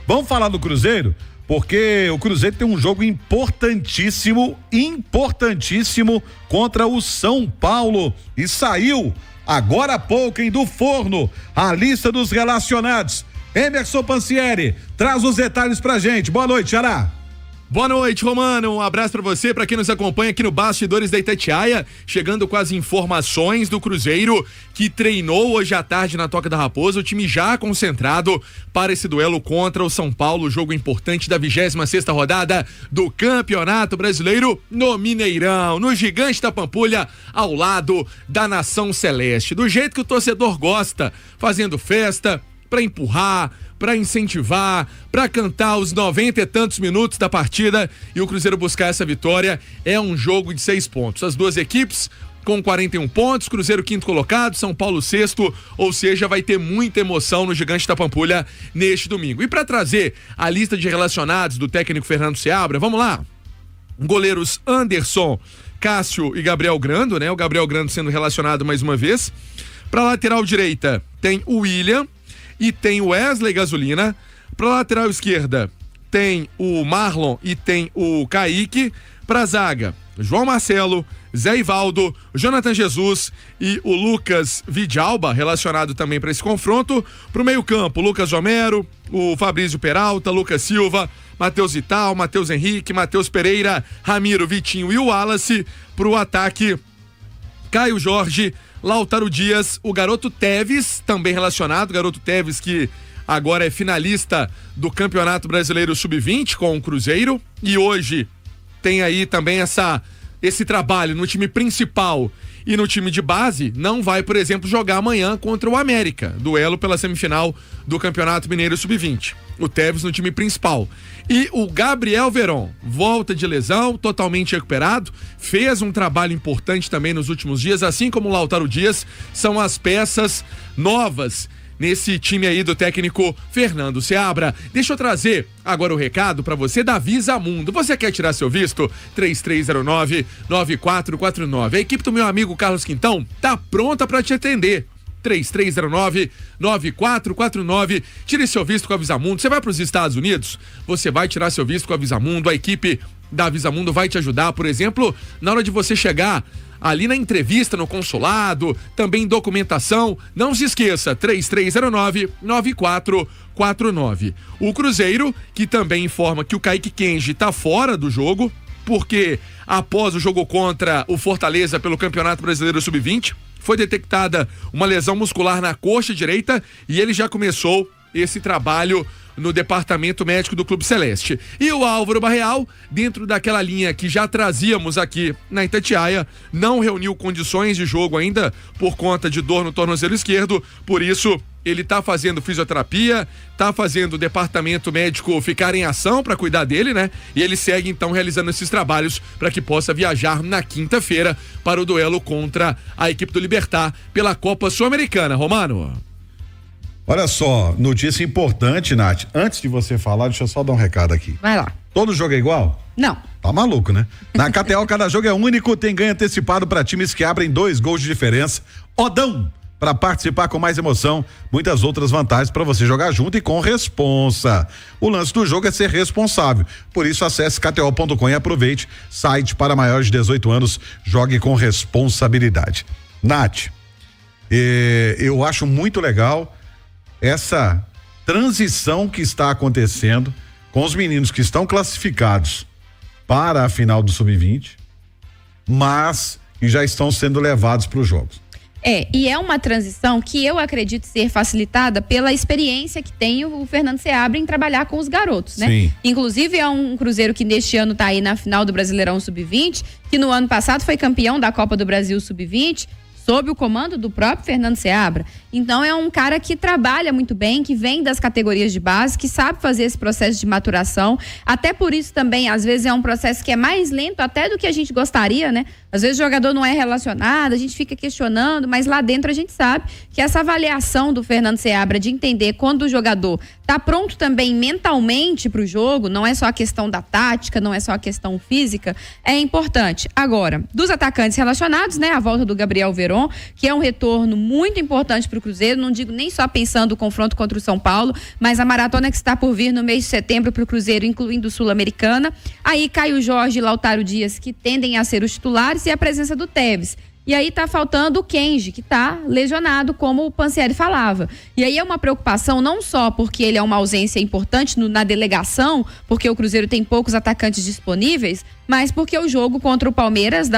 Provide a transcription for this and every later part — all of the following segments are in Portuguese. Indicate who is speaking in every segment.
Speaker 1: Vamos falar do Cruzeiro? Porque o Cruzeiro tem um jogo importantíssimo contra o São Paulo. E saiu agora há pouco, do forno, a lista dos relacionados. Emerson Pansieri, traz os detalhes pra gente. Boa noite, Xará.
Speaker 2: Boa noite, Romano. Um abraço pra você, pra quem nos acompanha aqui no Bastidores da Itatiaia, chegando com as informações do Cruzeiro, que treinou hoje à tarde na Toca da Raposa, o time já concentrado para esse duelo contra o São Paulo, jogo importante da 26ª rodada do Campeonato Brasileiro no Mineirão, no Gigante da Pampulha, ao lado da Nação Celeste, do jeito que o torcedor gosta, fazendo festa, pra empurrar, pra incentivar, pra cantar os 90 e tantos minutos da partida e o Cruzeiro buscar essa vitória. É um jogo de 6 pontos. As duas equipes com 41 pontos, Cruzeiro quinto colocado, São Paulo sexto, ou seja, vai ter muita emoção no Gigante da Pampulha neste domingo. E pra trazer a lista de relacionados do técnico Fernando Seabra, vamos lá. Goleiros Anderson, Cássio e Gabriel Grando, né? O Gabriel Grando sendo relacionado mais uma vez. Pra lateral direita tem o William e tem o Wesley Gasolina. Pra lateral esquerda tem o Marlon e tem o Kaique. Pra zaga, João Marcelo, Zé Ivaldo, Jonathan Jesus e o Lucas Vidalba, relacionado também para esse confronto. Pro meio campo, Lucas Romero, o Fabrício Peralta, Lucas Silva, Matheus Vital, Matheus Henrique, Matheus Pereira, Ramiro, Vitinho e o Wallace. Pro ataque, Caio Jorge, Lautaro Dias, o Garoto Teves, também relacionado, Garoto Teves que agora é finalista do Campeonato Brasileiro Sub-20 com o Cruzeiro e hoje tem aí também esse trabalho no time principal e no time de base, não vai, por exemplo, jogar amanhã contra o América, duelo pela semifinal do Campeonato Mineiro Sub-20. O Teves no time principal. E o Gabriel Veron, volta de lesão, totalmente recuperado, fez um trabalho importante também nos últimos dias, assim como o Lautaro Dias, são as peças novas nesse time aí do técnico Fernando Seabra. Deixa eu trazer agora o recado pra você da Visa Mundo. Você quer tirar seu visto? 3309-9449. A equipe do meu amigo Carlos Quintão tá pronta pra te atender. 3309-9449. Tire seu visto com a Visa Mundo. Você vai para os Estados Unidos? Você vai tirar seu visto com a Visa Mundo. A equipe da Visa Mundo vai te ajudar, por exemplo, na hora de você chegar ali na entrevista no consulado, também documentação. Não se esqueça, 3309-9449. O Cruzeiro, que também informa que o Kaique Kenji tá fora do jogo, porque após o jogo contra o Fortaleza pelo Campeonato Brasileiro Sub-20, foi detectada uma lesão muscular na coxa direita e ele já começou esse trabalho no departamento médico do Clube Celeste. E o Álvaro Barreal, dentro daquela linha que já trazíamos aqui na Itatiaia, não reuniu condições de jogo ainda por conta de dor no tornozelo esquerdo, por isso ele tá fazendo fisioterapia, tá fazendo o departamento médico ficar em ação para cuidar dele, né? E ele segue então realizando esses trabalhos para que possa viajar na quinta-feira para o duelo contra a equipe do Libertad pela Copa Sul-Americana. Romano.
Speaker 1: Olha só, notícia importante, Nath. Antes de você falar, deixa eu só dar um recado aqui.
Speaker 3: Vai lá.
Speaker 1: Todo jogo é igual?
Speaker 3: Não.
Speaker 1: Tá maluco, né? Na KTO, cada jogo é único, tem ganho antecipado para times que abrem 2 gols de diferença. Odão, para participar com mais emoção, muitas outras vantagens para você jogar junto e com responsa. O lance do jogo é ser responsável. Por isso, acesse kto.com e aproveite. Site para maiores de 18 anos, jogue com responsabilidade. Nath, eu acho muito legal essa transição que está acontecendo com os meninos que estão classificados para a final do Sub-20, mas que já estão sendo levados para os jogos.
Speaker 3: E é uma transição que eu acredito ser facilitada pela experiência que tem o Fernando Seabra em trabalhar com os garotos, né?
Speaker 1: Sim.
Speaker 3: Inclusive é um Cruzeiro que neste ano está aí na final do Brasileirão Sub-20, que no ano passado foi campeão da Copa do Brasil Sub-20, sob o comando do próprio Fernando Seabra. Então é um cara que trabalha muito bem, que vem das categorias de base, que sabe fazer esse processo de maturação. Até por isso também, às vezes, é um processo que é mais lento até do que a gente gostaria, né? Às vezes o jogador não é relacionado, a gente fica questionando, mas lá dentro a gente sabe que essa avaliação do Fernando Seabra de entender quando o jogador tá pronto também mentalmente para o jogo, não é só a questão da tática, não é só a questão física, é importante. Agora, dos atacantes relacionados, né, a volta do Gabriel Veron, que é um retorno muito importante para o Cruzeiro, não digo nem só pensando no confronto contra o São Paulo, mas a maratona que está por vir no mês de setembro para o Cruzeiro, incluindo Sul-Americana. Aí Caio Jorge e Lautaro Dias, que tendem a ser os titulares, e a presença do Tevez. E aí tá faltando o Kenji, que tá lesionado, como o Pansieri falava. E aí é uma preocupação não só porque ele é uma ausência importante na delegação, porque o Cruzeiro tem poucos atacantes disponíveis, mas porque o jogo contra o Palmeiras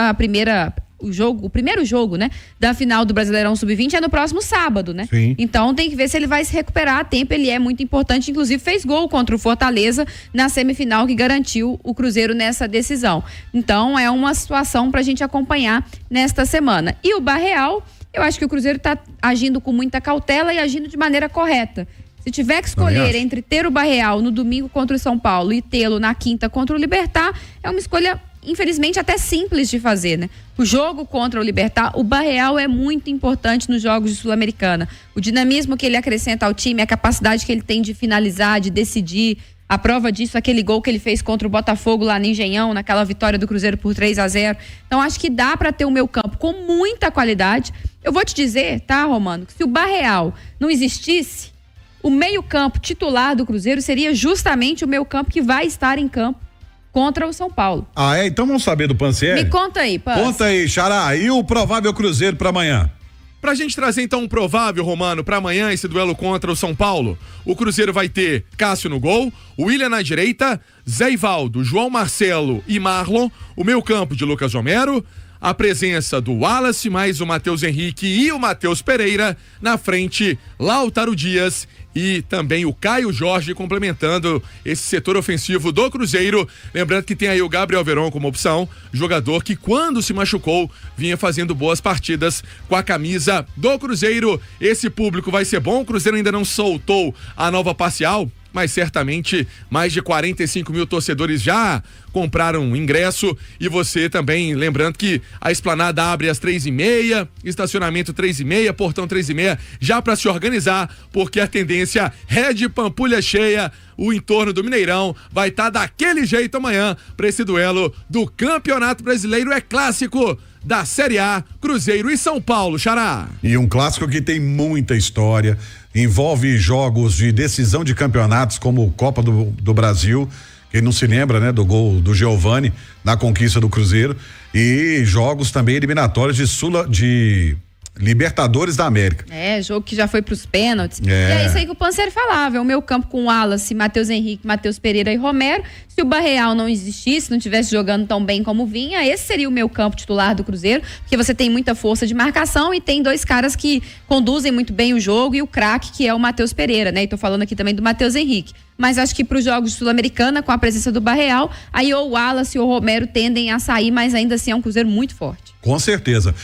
Speaker 3: o primeiro jogo, né, da final do Brasileirão Sub-20 é no próximo sábado, né?
Speaker 1: Sim.
Speaker 3: Então tem que ver se ele vai se recuperar a tempo, ele é muito importante, inclusive fez gol contra o Fortaleza na semifinal que garantiu o Cruzeiro nessa decisão. Então é uma situação pra gente acompanhar nesta semana. E o Barreal, eu acho que o Cruzeiro tá agindo com muita cautela e agindo de maneira correta. Se tiver que escolher entre ter o Barreal no domingo contra o São Paulo e tê-lo na quinta contra o Libertad, é uma escolha, infelizmente, até simples de fazer, né? O jogo contra o Libertad, o Barreal é muito importante nos jogos de Sul-Americana. O dinamismo que ele acrescenta ao time, a capacidade que ele tem de finalizar, de decidir. A prova disso, aquele gol que ele fez contra o Botafogo lá no Engenhão, naquela vitória do Cruzeiro por 3-0. Então, acho que dá para ter o meio-campo com muita qualidade. Eu vou te dizer, tá, Romano, que se o Barreal não existisse, o meio-campo titular do Cruzeiro seria justamente o meio-campo que vai estar em campo contra o São Paulo.
Speaker 1: Ah, é? Então vamos saber do Pansieri?
Speaker 3: Me conta aí, Pans.
Speaker 1: Conta aí, Xará. E o provável Cruzeiro para amanhã?
Speaker 2: Pra gente trazer então um provável, Romano, pra amanhã esse duelo contra o São Paulo, o Cruzeiro vai ter Cássio no gol, William na direita, Zé Ivaldo, João Marcelo e Marlon, o meio campo de Lucas Romero, a presença do Wallace, mais o Matheus Henrique e o Matheus Pereira, na frente Lautaro Dias e também o Caio Jorge complementando esse setor ofensivo do Cruzeiro. Lembrando que tem aí o Gabriel Veron como opção, jogador que quando se machucou vinha fazendo boas partidas com a camisa do Cruzeiro. Esse público vai ser bom, o Cruzeiro ainda não soltou a nova parcial, mas certamente mais de 45 mil torcedores já compraram ingresso. E você também, lembrando que a esplanada abre às 3h30, estacionamento 3h30, portão 3h30, já para se organizar, porque a tendência é de pampulha cheia. O entorno do Mineirão vai estar daquele jeito amanhã para esse duelo do Campeonato Brasileiro. É clássico da Série A, Cruzeiro e São Paulo, Xará.
Speaker 1: E um clássico que tem muita história, envolve jogos de decisão de campeonatos como Copa do Brasil, quem não se lembra, né, do gol do Giovani na conquista do Cruzeiro, e jogos também eliminatórios de Libertadores da América.
Speaker 3: É, jogo que já foi pros pênaltis. E é isso aí que o Pansieri falava, é o meu campo com Wallace, Matheus Henrique, Matheus Pereira e Romero. Se o Barreal não existisse, não estivesse jogando tão bem como vinha, esse seria o meu campo titular do Cruzeiro, porque você tem muita força de marcação e tem dois caras que conduzem muito bem o jogo e o craque, que é o Matheus Pereira, né? E tô falando aqui também do Matheus Henrique. Mas acho que para os jogos de Sul-Americana, com a presença do Barreal, aí ou o Wallace ou o Romero tendem a sair, mas ainda assim é um Cruzeiro muito forte.
Speaker 1: Com certeza.